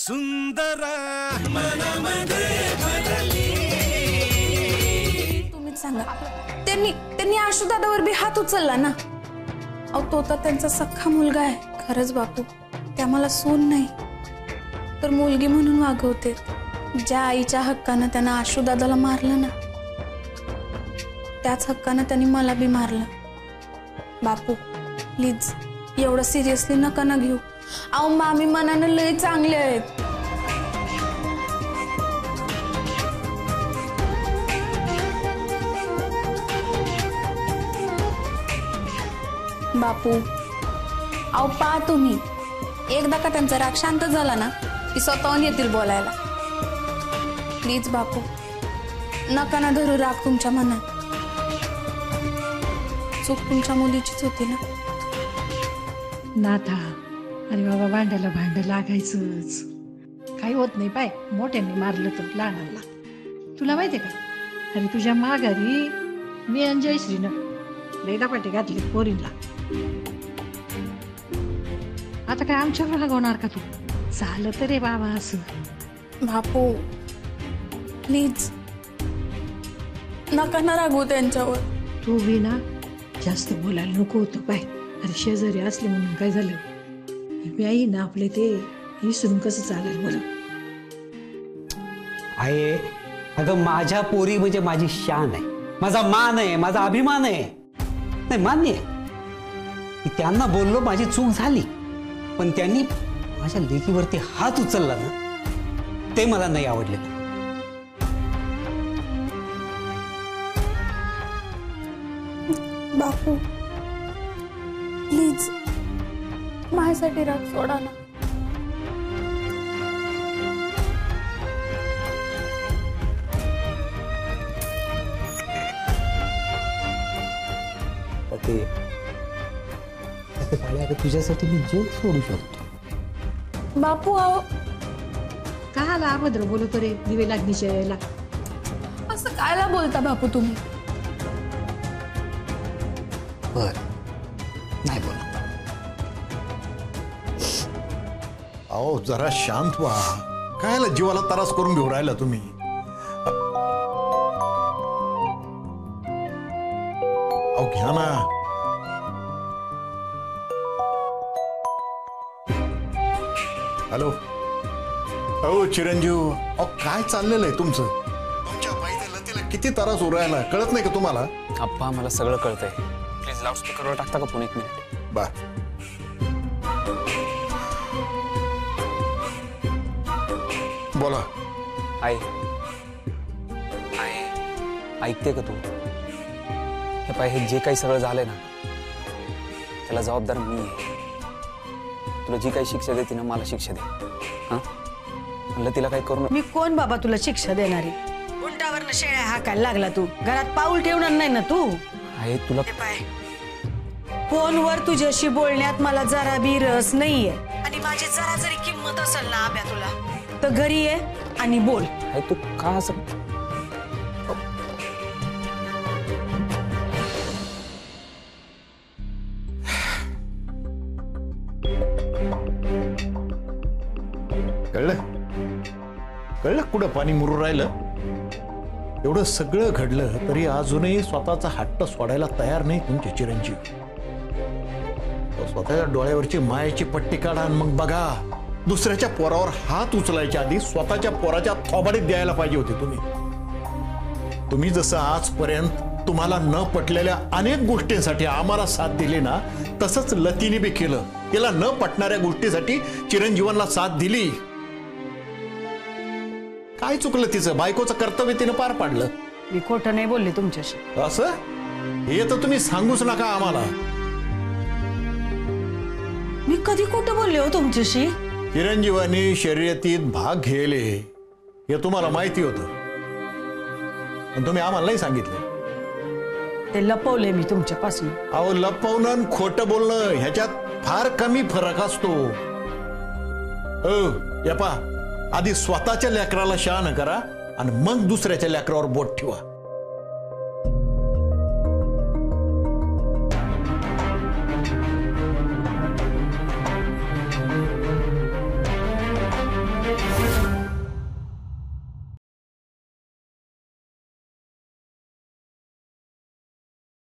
सुंदर तुम्हीच सांगा, त्यांनी आशुदादावर बी हात उचलला ना. अहो तो तर त्यांचा सख्खा मुलगा आहे. खरंच बापू, त्या मला सून नाही तर मुलगी म्हणून वागवते. ज्या आईच्या हक्कानं त्यानं आशुदादाला मारलं ना, त्याच हक्कानं त्यांनी मला बी मारलं. बापू प्लीज एवढं सिरियसली नका ना घेऊ. अहो मामी मनानं लय चांगले आहेत. बापू अहो पा तुम्ही एकदा का त्यांचा राग शांत झाला ना की स्वतःहून येतील बोलायला. प्लीज बापू नका ना धरू राग तुमच्या मनात. चूक तुमच्या मुलीचीच होती ना. नाथा, अरे बाबा भांड्याला भांड लागायचंच. काही होत नाही. पाय मोठ्यांनी मारलं तर लहानाला. तुला माहितीये का, अरे तुझ्या माघारी मी आणि जयश्रीनं लय दापाटे घातले पोरींना. आता काय आमच्यावर रागवणार का तू? झालं तर रे बाबा असं. बापू प्लीज नका ना रागवू त्यांच्यावर. तू बी ना जास्त बोलायला नको होतं. पाय अरे शेजारी असले म्हणून काय झालं, मी आई ना आपले ते विसरून कसं चालेल मला. आहे अगं, माझ्या पोरी म्हणजे माझी शान आहे, माझा मान आहे, माझा अभिमान आहे. नाही मान्य आहे की त्यांना बोललो माझी चूक झाली, पण त्यांनी माझ्या लेकीवरती हात उचलला ना, ते मला नाही आवडले. बापू प्लीज माझ्यासाठी राग सोडा ना. तुझ्यासाठी मी जीव सोडू शकतो. बापू अहो काला अभद्र बोलतो रे दिवे लागणीच्या यायला. असं कायला बोलता बापू तुम्ही? बर नाही बोला. अहो जरा शांत व्हा. कायला जीवाला त्रास करून घेऊ राहिला तुम्ही? अहो घ्या ना. हॅलो. अहो चिरंजीव, अहो काय चाललेलं आहे तुमचं? तुमच्या बाईला लतीला किती त्रास होऊ राहिला कळत नाही का तुम्हाला? अप्पा मला सगळं कळतंय. प्लीज लाऊडस्पीकरवर टाकता का फोन? एक मिनिट. बा बोला. आई ऐकते का तू? हे पाय, हे जे काही सगळं झालंय ना त्याला जबाबदार मी आहे. तुला जी काही शिक्षा देते ना मला शिक्षा दे. हा म्हणलं तिला काही करू. मी कोण बाबा तुला शिक्षा देणारी? उंटावरनं शेळ्या हाकायला लागला तू. घरात पाऊल ठेवणार नाही ना तू? आहे तुला पाय फोनवर तुझ्याशी बोलण्यात मला जरा बी रस नाहीये. आणि माझी जरा जरी किंमत असेल ना आब्या तुला, तर घरी ये आणि बोल. आहे तू का असं? कळलं कळलं कुठं पाणी मुरून राहिलं? एवढं सगळं घडलं तरी अजूनही स्वतःचा हट्ट सोडायला तयार नाही तुमचे चिरंजीव. स्वतःच्या डोळ्यावरची मायेची पट्टी काढा आणि मग बघा. दुसऱ्याच्या पोरावर हात उचलायच्या आधी स्वतःच्या पोराच्या थोबाडीत द्यायला पाहिजे होते तुम्ही. तुम्ही जसं आजपर्यंत तुम्हाला न पटलेल्या अनेक गोष्टींसाठी आम्हाला साथ दिली ना, तसंच लतीने बी केलं. तिला न पटणाऱ्या गोष्टीसाठी चिरंजीवांना साथ दिली. काय चुकलं तिचं? बायकोचं कर्तव्य तिनं पार पाडलं. मी खोटं नाही बोलले तुमच्याशी. असं हे तर तुम्ही सांगूच नका आम्हाला. मी कधी खोटं बोलले हो तुमच्याशी? चिरंजीवांनी शर्यतीत भाग घ्यायले हे तुम्हाला माहिती होतं, पण तुम्ही आम्हाला नाही सांगितलं. ते लपवले मी तुमच्यापासून. अहो लपवणं आणि खोटं बोलणं ह्याच्यात फार कमी फरक असतो. या पा, आधी स्वतःच्या लेकराला शहाणं करा आणि मग दुसऱ्याच्या लेकरावर बोट ठेवा.